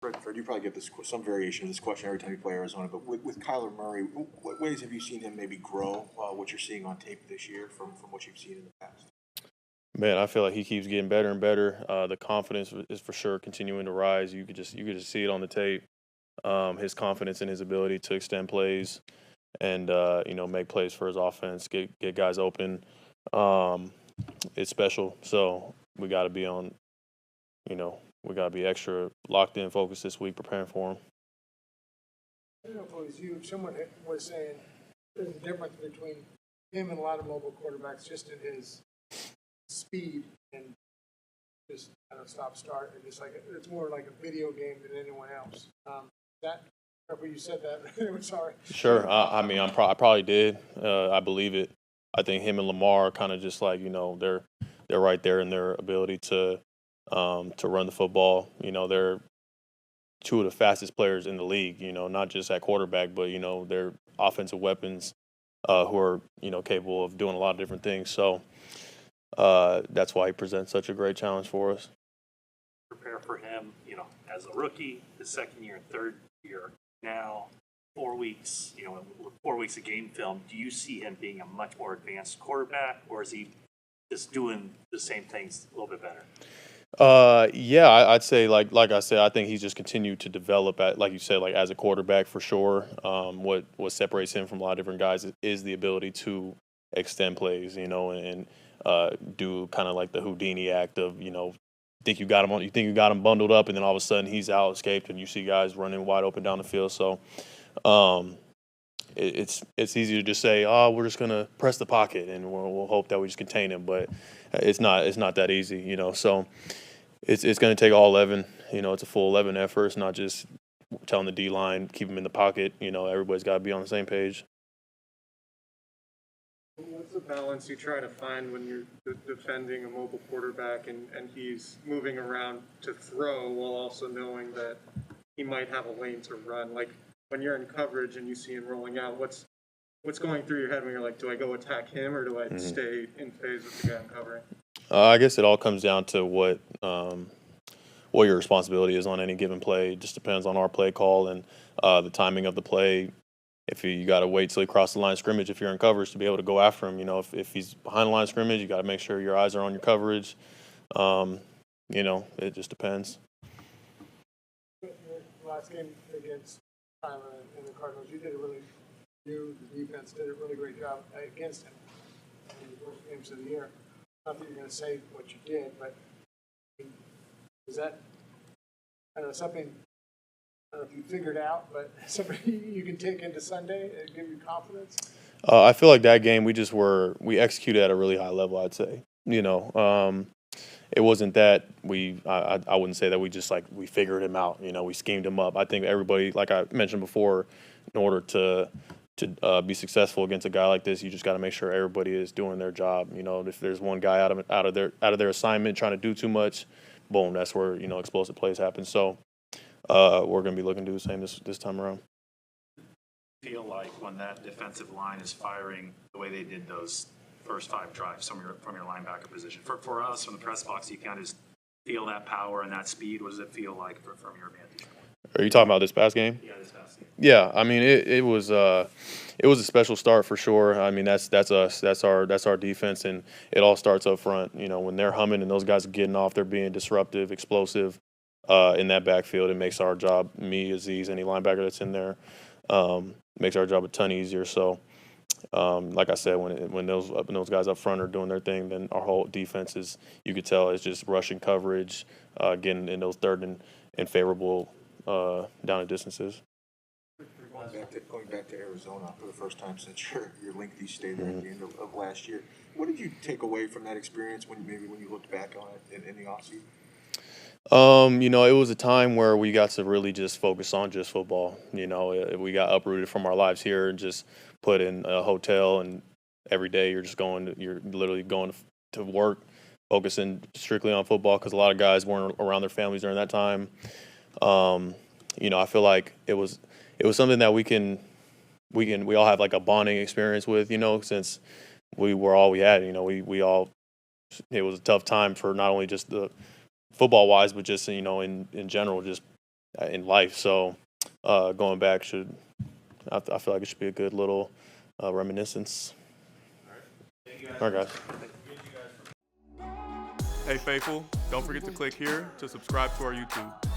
Fred, you probably get some variation of this question every time you play Arizona, but with Kyler Murray, what ways have you seen him maybe grow what you're seeing on tape this year from what you've seen in the past? Man, I feel like he keeps getting better and better. The confidence is for sure continuing to rise. You could just see it on the tape. His confidence in his ability to extend plays and make plays for his offense, get guys open. Um, it's special. So we got to be on. We got to be extra locked in, focused this week, preparing for him. I don't know if it was you. Someone was saying there's a difference between him and a lot of mobile quarterbacks just in his speed and just kind of stop start and just like it's more like a video game than anyone else. That remember you said that? I'm sorry. Sure. I mean, I probably did. I believe it. I think him and Lamar are kind of just like they're right there in their ability to run the football. They're two of the fastest players in the league. Not just at quarterback, but they're offensive weapons who are capable of doing a lot of different things. So that's why he presents such a great challenge for us. Prepare for him, as a rookie, the second year and third year. Now, 4 weeks, 4 weeks of game film. Do you see him being a much more advanced quarterback, or is he just doing the same things a little bit better? Yeah, I'd say like I said, I think he's just continued to develop like you said, like as a quarterback for sure. What separates him from a lot of different guys is the ability to extend plays, and do kind of like the Houdini act of you think you got him bundled up, and then all of a sudden he's out escaped, and you see guys running wide open down the field. So um, it's easy to just say, oh, we're just gonna press the pocket and we'll hope that we just contain him, but it's not that easy, So it's going to take all 11. It's a full 11 effort. It's not just telling the D line keep him in the pocket. Everybody's got to be on the same page. What's the balance you try to find when you're defending a mobile quarterback and he's moving around to throw while also knowing that he might have a lane to run? Like when you're in coverage and you see him rolling out, what's going through your head when you're like, do I go attack him or do I stay in phase with the guy I'm covering? I guess it all comes down to what your responsibility is on any given play. It just depends on our play call and the timing of the play. If you got to wait till he crosses the line of scrimmage, if you're in coverage, to be able to go after him. If he's behind the line of scrimmage, you got to make sure your eyes are on your coverage. It just depends. Last game against Tyler and the Cardinals, the defense did a really great job against him in the first games of the year. Not that you're going to say what you did, but is that something? I don't know if you figured out, but something you can take into Sunday and give you confidence? I feel like that game we executed at a really high level, I'd say. It wasn't that I wouldn't say that we just we figured him out. We schemed him up. I think everybody, like I mentioned before, in order to be successful against a guy like this, you just got to make sure everybody is doing their job. If there's one guy out of their assignment trying to do too much, boom, that's where explosive plays happen. So we're going to be looking to do the same this time around. Feel like when that defensive line is firing the way they did those first 5 drives from your linebacker position. For us, from the press box, you kind of just feel that power and that speed. What does it feel like from your vantage point? Are you talking about this past game? Yeah, this past game. Yeah, I mean it was a special start for sure. I mean that's us, that's our defense, and it all starts up front. When they're humming and those guys are getting off, they're being disruptive, explosive in that backfield. It makes our job, me, Aziz, any linebacker that's in there, makes our job a ton easier. So. Like I said, when those guys up front are doing their thing, then our whole defense you could tell, is just rushing coverage, getting in those third and favorable down and distances. Going back to Arizona for the first time since your lengthy stay there at the end of last year, what did you take away from that experience when you looked back on it in the offseason? It was a time where we got to really just focus on just football. We got uprooted from our lives here and just put in a hotel, and every day you're literally going to work, focusing strictly on football because a lot of guys weren't around their families during that time. I feel like it was something that we all have like a bonding experience with, since we were all we had. We all, it was a tough time for not only just the football wise, but just in general, just in life. So going back I feel like it should be a good little reminiscence. All right, guys. Hey, faithful, don't forget to click here to subscribe to our YouTube.